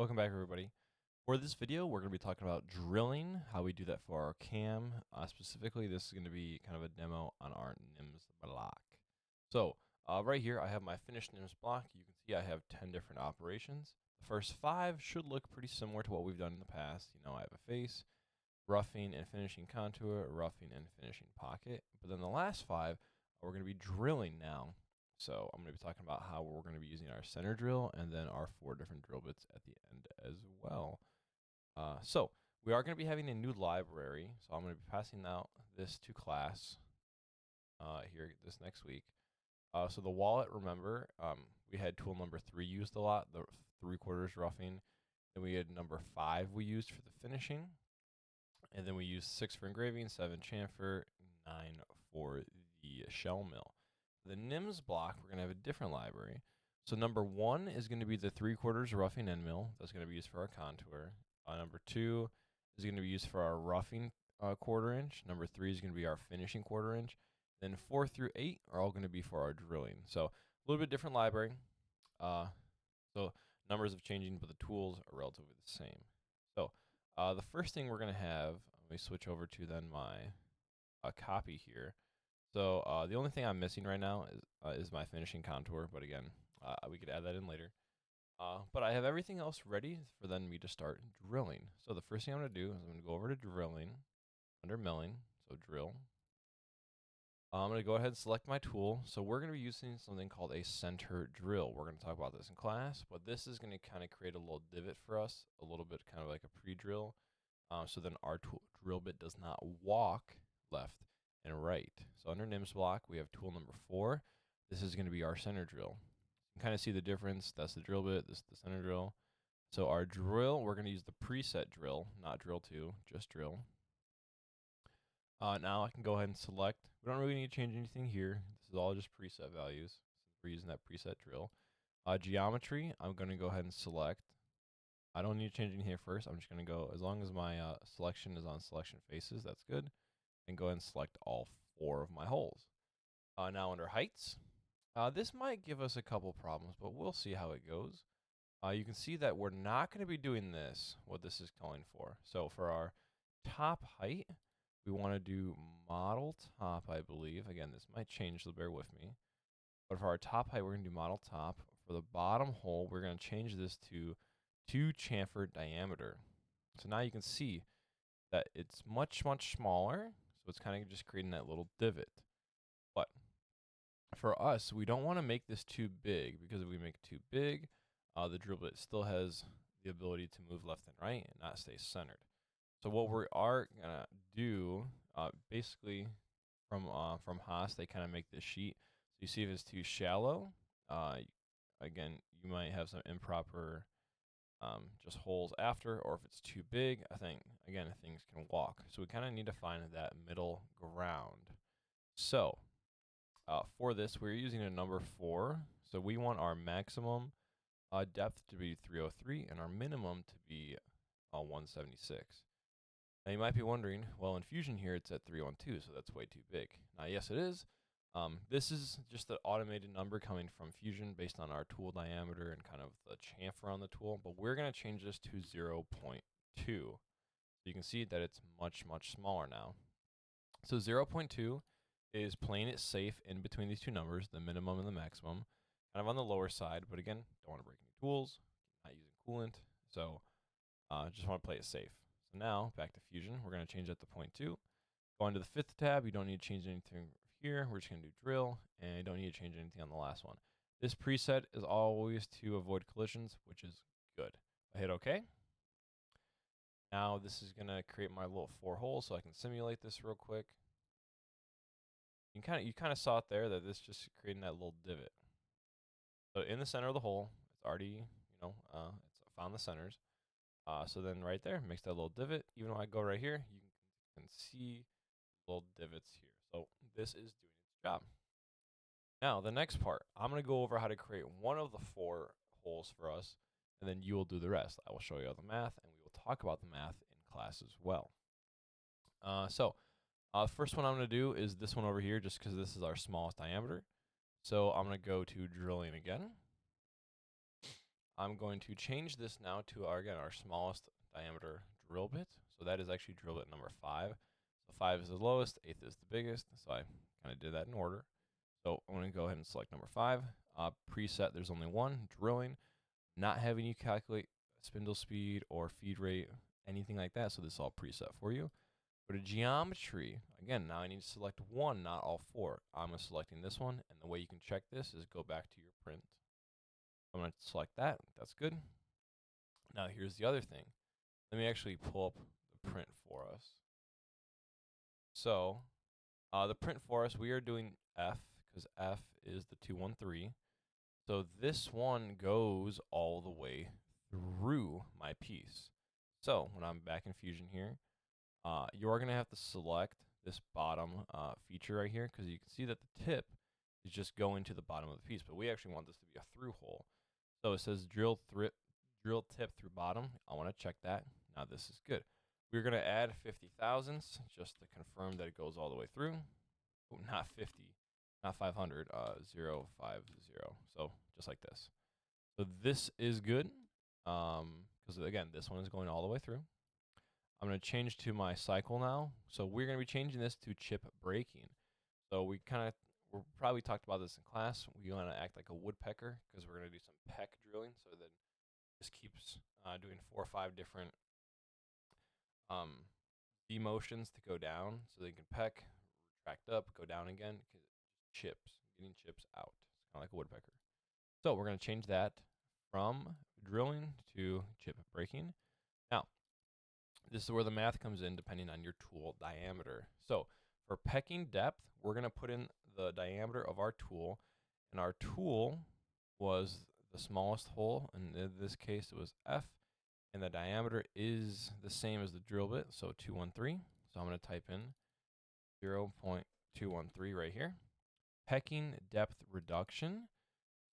Welcome back, everybody. For this video, we're going to be talking about drilling, how we do that for our cam. Specifically, this is going to be kind of a demo on our NIMS block. So right here, I have my finished NIMS block. You can see I have 10 different operations. The first 5 should look pretty similar to what we've done in the past. You know, I have a face, roughing and finishing contour, roughing and finishing pocket. But then the last 5, we're going to be drilling now. So I'm going to be talking about how we're going to be using our center drill and then our 4 different drill bits at the end as well. So we are going to be having a new library. So I'm going to be passing out this to class here this next week. So the wallet, remember, we had tool number 3 used a lot, the 3/4 roughing. Then we had number 5 we used for the finishing. And then we used 6 for engraving, 7 chamfer, 9 for the shell mill. The NIMS block, we're going to have a different library. So number 1 is going to be the 3/4 roughing end mill. That's going to be used for our contour. Number 2 is going to be used for our roughing 1/4 inch. Number 3 is going to be our finishing 1/4 inch. Then 4 through 8 are all going to be for our drilling. So a little bit different library. So numbers are changing, but the tools are relatively the same. So the first thing we're going to have, let me switch over to then my copy here. So the only thing I'm missing right now is my finishing contour, but again, we could add that in later. But I have everything else ready for then me to start drilling. So the first thing I'm going to do is I'm going to go over to drilling, under milling, so drill. I'm going to go ahead and select my tool. So we're going to be using something called a center drill. We're going to talk about this in class, but this is going to kind of create a little divot for us, a little bit kind of like a pre-drill. So then our drill bit does not walk left and right. So under NIMS block, we have tool number 4. This is going to be our center drill. You can kind of see the difference. That's the drill bit. This is the center drill. So our drill, we're going to use the preset drill, not drill 2, just drill. Now I can go ahead and select. We don't really need to change anything here. This is all just preset values. We're using that preset drill. Geometry, I'm going to go ahead and select. I don't need to change anything here first. I'm just going to go, as long as my selection is on selection faces, that's good. And go ahead and select all 4 of my holes. Now under heights, this might give us a couple problems, but we'll see how it goes. You can see that we're not going to be doing this, what this is calling for. So for our top height, we want to do model top, I believe. Again, this might change, so bear with me. But for our top height, we're going to do model top. For the bottom hole, we're going to change this to 2 chamfer diameter. So now you can see that it's much, much smaller. So it's kind of just creating that little divot. But for us, we don't want to make this too big, because if we make it too big, the drill bit still has the ability to move left and right and not stay centered. So what we are going to do, basically from Haas, they kind of make this sheet. So you see if it's too shallow, again, you might have some improper just holes after, or if it's too big, I think, again, things can walk. So we kind of need to find that middle ground. So for this, we're using a number 4. So we want our maximum depth to be 303 and our minimum to be 176. Now you might be wondering, well, in Fusion here it's at 312, so that's way too big. Now yes, it is. This is just an automated number coming from Fusion based on our tool diameter and kind of the chamfer on the tool, but we're going to change this to 0.2. So you can see that it's much, much smaller now. So 0.2 is playing it safe in between these 2 numbers, the minimum and the maximum, kind of on the lower side, but again, don't want to break any tools, not using coolant, so just want to play it safe. So now, back to Fusion, we're going to change that to 0.2. Go into the 5th tab, you don't need to change anything here. We're just going to do drill, and you don't need to change anything on the last one. This preset is always to avoid collisions, which is good. I hit OK. Now this is going to create my little 4 holes, so I can simulate this real quick. You kind of saw it there, that this just creating that little divot. So in the center of the hole, it's already, it's found the centers. So then right there, makes that little divot. Even when I go right here, you can see little divots here. So this is doing its job. Now the next part, I'm going to go over how to create one of the 4 holes for us, and then you will do the rest. I will show you all the math, and we will talk about the math in class as well. First one I'm going to do is this one over here, just because this is our smallest diameter. So I'm going to go to drilling again. I'm going to change this now to again our smallest diameter drill bit. So that is actually drill bit number 5. So 5 is the lowest, 8th is the biggest. So I kind of did that in order. So I'm going to go ahead and select number 5. Preset, there's only one, drilling. Not having you calculate spindle speed or feed rate, anything like that. So this is all preset for you. Go to geometry. Again, now I need to select one, not all 4. I'm selecting this one. And the way you can check this is go back to your print. I'm going to select that. That's good. Now here's the other thing. Let me actually pull up the print for us. So the print for us, we are doing F because F is the 213. So this one goes all the way through my piece. So when I'm back in Fusion here, you're going to have to select this bottom feature right here because you can see that the tip is just going to the bottom of the piece, but we actually want this to be a through hole. So it says drill tip through bottom. I want to check that. Now this is good. We're going to add 50 thousandths just to confirm that it goes all the way through. Oh, not 50, not 500, 050. So just like this. So this is good because again, this one is going all the way through. I'm going to change to my cycle now. So we're going to be changing this to chip breaking. So we probably talked about this in class. We want to act like a woodpecker because we're going to do some peck drilling. So then this keeps doing 4 or 5 different demotions to go down. So they can peck, retract up, go down again. Chips, getting chips out. It's kind of like a woodpecker. So we're going to change that from drilling to chip breaking. Now, this is where the math comes in depending on your tool diameter. So for pecking depth, we're going to put in the diameter of our tool. And our tool was the smallest hole. And in this case, it was F. And the diameter is the same as the drill bit, so 213. So I'm going to type in 0.213 right here. Pecking depth reduction.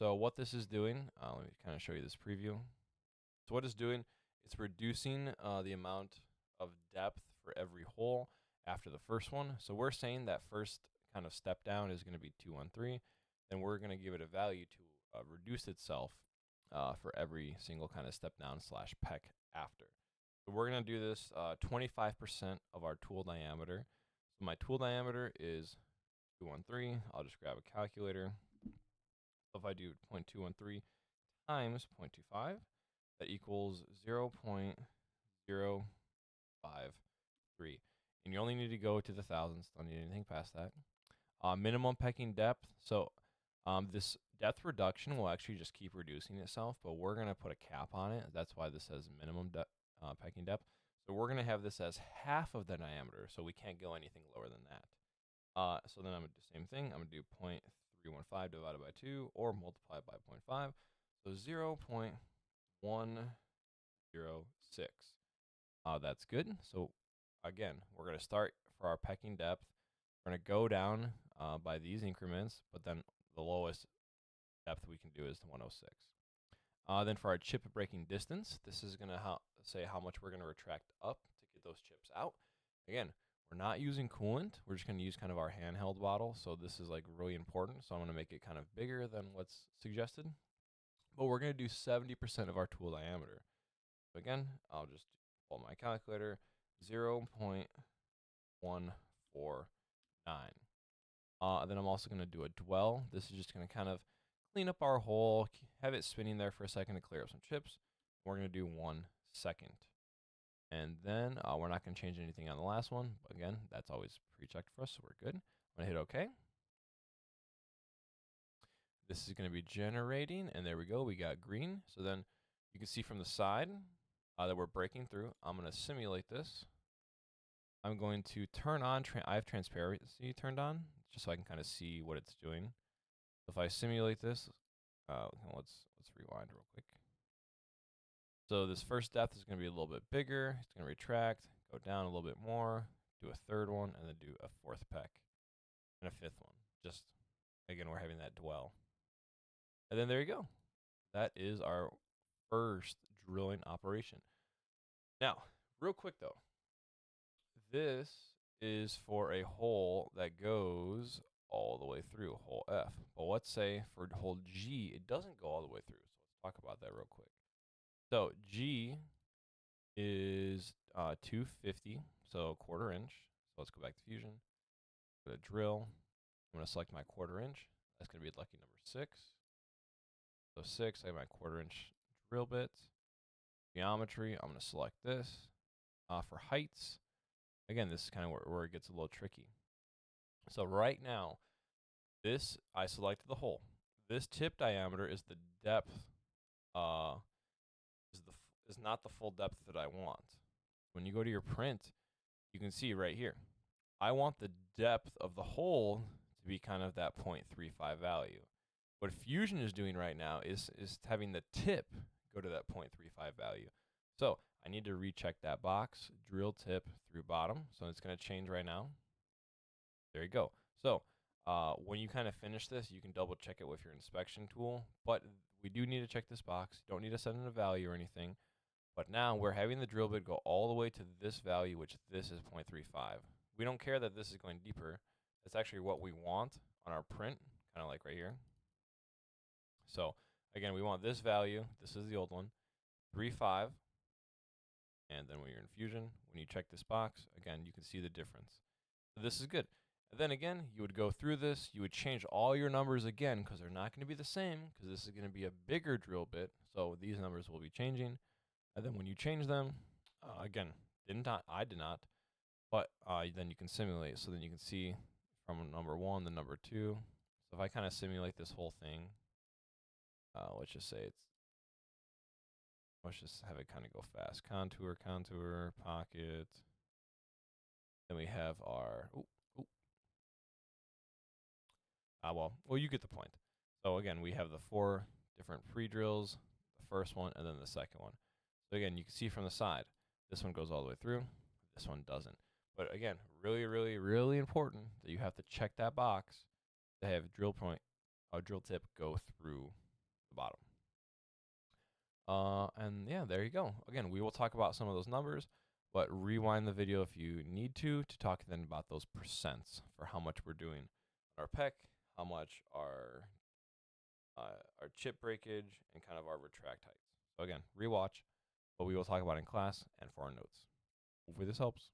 So what this is doing, let me kind of show you this preview. So what it's doing, it's reducing the amount of depth for every hole after the first one. So we're saying that first kind of step down is going to be 213. Then we're going to give it a value to reduce itself for every single kind of step down / peck after. So we're going to do this 25% of our tool diameter. So my tool diameter is 213. I'll just grab a calculator. So if I do 0.213 times 0.25, that equals 0.053. And you only need to go to the thousandths. Don't need anything past that. Minimum pecking depth. So this depth reduction will actually just keep reducing itself, but we're going to put a cap on it. That's why this says minimum pecking depth. So we're going to have this as half of the diameter, so we can't go anything lower than that. So then I'm going to do the same thing. I'm going to do 0.315 divided by 2 or multiply by 0.5. So 0.106. That's good. So again, we're going to start for our pecking depth. We're going to go down by these increments, but then the lowest depth we can do is 106. Then for our chip breaking distance, this is going to say how much we're going to retract up to get those chips out. Again, we're not using coolant. We're just going to use kind of our handheld bottle. So this is like really important. So I'm going to make it kind of bigger than what's suggested. But we're going to do 70% of our tool diameter. So again, I'll just pull my calculator, 0.149. Then I'm also going to do a dwell. This is just going to kind of clean up our hole, have it spinning there for a second to clear up some chips. We're going to do 1 second. And then we're not going to change anything on the last one. But again, that's always pre-checked for us, so we're good. I'm going to hit OK. This is going to be generating, and there we go. We got green. So then you can see from the side that we're breaking through. I'm going to simulate this. I'm going to turn on, I have transparency turned on, just so I can kind of see what it's doing. So if I simulate this, let's rewind real quick. So this first depth is going to be a little bit bigger. It's going to retract, go down a little bit more, do a third one, and then do a 4th peck and a 5th one. Just, again, we're having that dwell. And then there you go. That is our first drilling operation. Now, real quick though, this is for a hole that goes all the way through, hole F. But let's say for hole G, it doesn't go all the way through. So let's talk about that real quick. So G is 250, so 1/4 inch. So let's go back to Fusion. Go to drill. I'm going to select my 1/4 inch. That's going to be lucky number 6. So 6, I have my 1/4 inch drill bit. Geometry, I'm going to select this. For heights, again, this is kind of where it gets a little tricky. So right now, this, I selected the hole. This tip diameter is the depth, is not the full depth that I want. When you go to your print, you can see right here. I want the depth of the hole to be kind of that 0.35 value. What Fusion is doing right now is having the tip go to that 0.35 value. So I need to recheck that box, drill tip through bottom. So it's going to change right now. There you go. So when you kind of finish this, you can double check it with your inspection tool. But we do need to check this box. Don't need to set in a value or anything. But now we're having the drill bit go all the way to this value, which this is 0.35. We don't care that this is going deeper. That's actually what we want on our print, kind of like right here. So again, we want this value. This is the old one, 3.5. And then when you're in Fusion, when you check this box, again, you can see the difference. So this is good. And then again, you would go through this. You would change all your numbers again because they're not going to be the same because this is going to be a bigger drill bit. So these numbers will be changing. And then when you change them, again, I did not, but then you can simulate. So then you can see from number 1 to number 2. So if I kind of simulate this whole thing, let's just say let's just have it kind of go fast. Contour, contour, pocket. Then we have our, well, you get the point. So again, we have the 4 different pre-drills, the first one, and then the second one. So again, you can see from the side, this one goes all the way through, this one doesn't. But again, really, really, really important that you have to check that box to have drill tip go through the bottom. And yeah, there you go. Again, we will talk about some of those numbers, but rewind the video if you need to talk then about those percents for how much we're doing our PEC, how much our chip breakage, and kind of our retract heights. So again, rewatch what we will talk about in class and for our notes. Hopefully this helps.